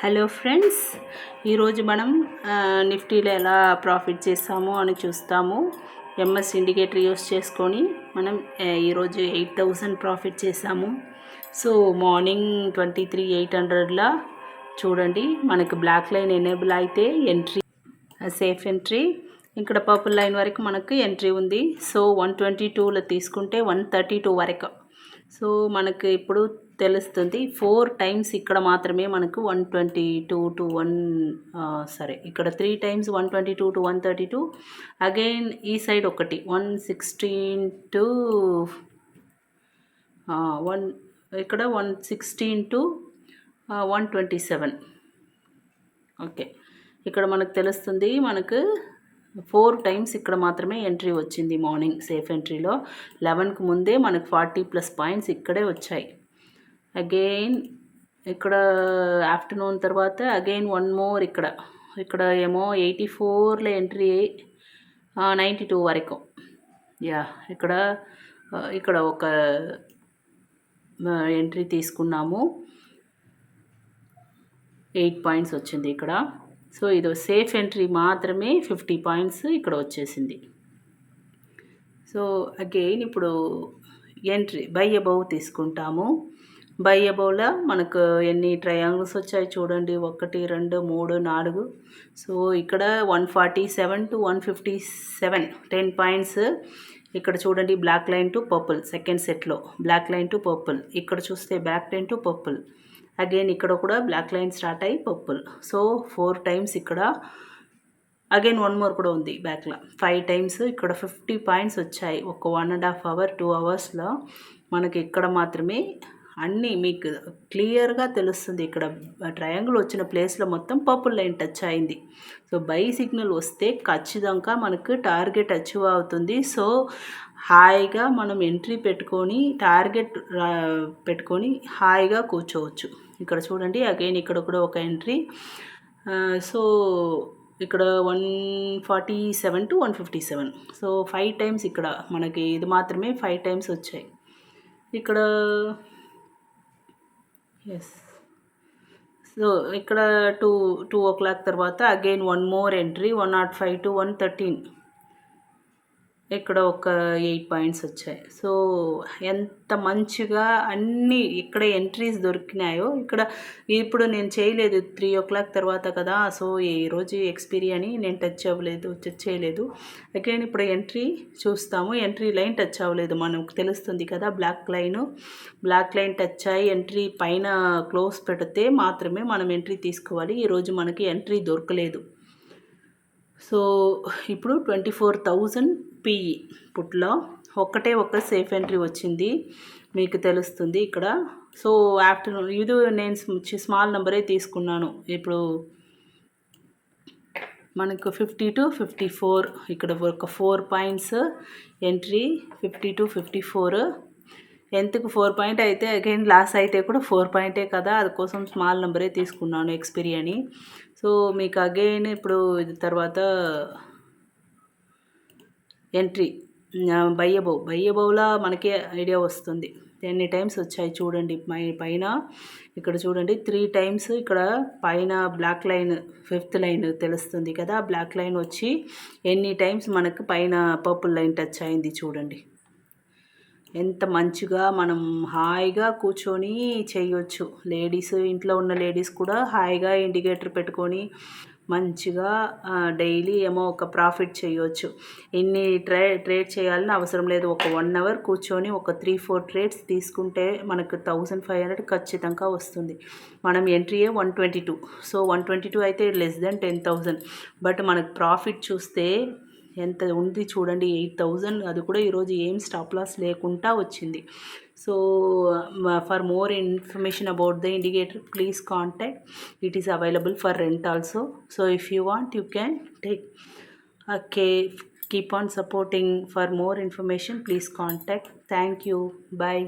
Hello friends, ఈరోజు మనం నిఫ్టీలో ఎలా ప్రాఫిట్ చేస్తామో అని చూస్తాము. ఎంఎస్ ఇండికేటర్ యూస్ చేసుకొని మనం ఈరోజు 8,000 ప్రాఫిట్ చేసాము. సో మార్నింగ్ 23,800లా చూడండి, మనకు బ్లాక్ లైన్ ఎనేబుల్ అయితే ఎంట్రీ సేఫ్ ఎంట్రీ. ఇక్కడ పర్పుల్ లైన్ వరకు మనకు ఎంట్రీ ఉంది. సో 122లో తీసుకుంటే 132 వరకు. సో మనకు ఇప్పుడు తెలుస్తుంది 4 టైమ్స్ ఇక్కడ మాత్రమే మనకు 122 టు 1 ఇక్కడ 3 టైమ్స్ 122 టు 132. అగైన్ ఈ సైడ్ ఒకటి 116 టు 1 ఇక్కడ 116 టు 127. ఓకే, ఇక్కడ మనకు తెలుస్తుంది మనకు 4 టైమ్స్ ఇక్కడ మాత్రమే ఎంట్రీ వచ్చింది. మార్నింగ్ సేఫ్ ఎంట్రీలో 11కు ముందే మనకు 40+ పాయింట్స్ ఇక్కడే వచ్చాయి. అగైన్ ఇక్కడ ఆఫ్టర్నూన్ తర్వాత అగైన్ వన్ మోర్ ఇక్కడ ఏమో 84లో ఎంట్రీ 92 వరకు. ఇక్కడ ఒక ఎంట్రీ తీసుకున్నాము, 8 పాయింట్స్ వచ్చింది ఇక్కడ. సో ఇది సేఫ్ ఎంట్రీ మాత్రమే 50 పాయింట్స్ ఇక్కడ వచ్చేసింది. సో అగైన్ ఇప్పుడు ఎంట్రీ బై అబౌవ్ తీసుకుంటాము. బై అబౌవ్లో మనకు ఎన్ని ట్రయాంగిల్స్ వచ్చాయి చూడండి, 1 2 3 4. సో ఇక్కడ 147 టు 157 10 పాయింట్స్. ఇక్కడ చూడండి, black line to purple second సెట్లో, బ్లాక్ లైన్ టు పర్పుల్. ఇక్కడ చూస్తే black line to purple. Again ఇక్కడ కూడా బ్లాక్ లైన్ స్టార్ట్ అయ్యి పర్పుల్. సో 4 టైమ్స్ ఇక్కడ. అగైన్ వన్ మోర్ కూడా ఉంది బ్యాక్లో 5 టైమ్స్. ఇక్కడ 50 పాయింట్స్ వచ్చాయి ఒక 1.5 అవర్ 2 అవర్స్లో. మనకి ఇక్కడ మాత్రమే అన్నీ మీకు క్లియర్గా తెలుస్తుంది. ఇక్కడ ట్రయాంగిల్ వచ్చిన ప్లేస్లో మొత్తం పర్పుల్ లైన్ టచ్ అయింది. సో బై సిగ్నల్ వస్తే ఖచ్చితంగా మనకు టార్గెట్ అచీవ్ అవుతుంది. సో హాయిగా మనం ఎంట్రీ పెట్టుకొని టార్గెట్ పెట్టుకొని హాయిగా కూర్చోవచ్చు. ఇక్కడ చూడండి, అగైన్ ఇక్కడ కూడా ఒక ఎంట్రీ. సో ఇక్కడ 147 టు 157. సో 5 టైమ్స్ ఇక్కడ మనకి ఇది మాత్రమే 5 టైమ్స్ వచ్చాయి ఇక్కడ. సో ఇక్కడ 2 o'clock తర్వాత again one more entry 105 to 113. ఇక్కడ ఒక 8 పాయింట్స్ వచ్చాయి. సో ఎంత మంచిగా అన్నీ ఇక్కడ ఎంట్రీస్ దొరికినాయో. ఇక్కడ ఇప్పుడు నేను చేయలేదు, 3 o'clock తర్వాత కదా. సో ఈరోజు ఎక్స్పీరియా అని నేను టచ్ చేయలేదు. అగైన్ ఇప్పుడు ఎంట్రీ చూస్తాము. ఎంట్రీ లైన్ టచ్ అవ్వలేదు, మనకు తెలుస్తుంది కదా. బ్లాక్ లైన్ టచ్ అయ్యి ఎంట్రీ పైన క్లోజ్ పెడితే మాత్రమే మనం ఎంట్రీ తీసుకోవాలి. ఈరోజు మనకి ఎంట్రీ దొరకలేదు. సో ఇప్పుడు 24,000 పిఈ పుట్లో ఒక సేఫ్ ఎంట్రీ వచ్చింది, మీకు తెలుస్తుంది ఇక్కడ. సో ఆఫ్టర్నూన్ ఇది నేను స్మాల్ నెంబరే తీసుకున్నాను. ఇప్పుడు మనకు 50 టు 54 ఇక్కడ ఒక 4 పాయింట్స్ ఎంట్రీ 50 టు 54. ఎంతకు 4 పాయింట్ అయితే అగైన్ లాస్ అయితే కూడా 4 పాయింటే కదా, అందుకోసం స్మాల్ నెంబరే తీసుకున్నాను ఎక్స్పీరియని. సో మీకు అగైన్ ఇప్పుడు ఇది తర్వాత ఎంట్రీ బై అబౌవ్లో మనకి ఐడియా వస్తుంది. ఎన్ని టైమ్స్ వచ్చాయి చూడండి పైన. ఇక్కడ చూడండి 3 టైమ్స్ ఇక్కడ పైన బ్లాక్ లైన్ 5th లైన్ తెలుస్తుంది కదా. బ్లాక్ లైన్ వచ్చి ఎన్ని టైమ్స్ మనకు పైన పర్పుల్ లైన్ టచ్ అయింది చూడండి. ఎంత మంచిగా మనం హాయిగా కూర్చొని చేయొచ్చు. లేడీస్, ఇంట్లో ఉన్న లేడీస్ కూడా హాయిగా ఇండికేటర్ పెట్టుకొని మంచిగా డైలీ ఏమో ఒక ప్రాఫిట్ చేయొచ్చు. ఇన్ని ట్రేడ్ చేయాలని అవసరం లేదు. ఒక 1 అవర్ కూర్చొని ఒక 3-4 ట్రేడ్స్ తీసుకుంటే మనకు 1,500 ఖచ్చితంగా వస్తుంది. మనం ఎంట్రీయే 122. సో 122 అయితే లెస్ దెన్ 10,000. బట్ మనకు ప్రాఫిట్ చూస్తే ఎంత ఉంది చూడండి, 8,000. అది కూడా ఈరోజు ఏం స్టాప్ లాస్ లేకుండా వచ్చింది. So for more information about the indicator please contact. It is available for rent also. So if you want you can take. Okay, keep on supporting. For more information please contact. Thank you. Bye.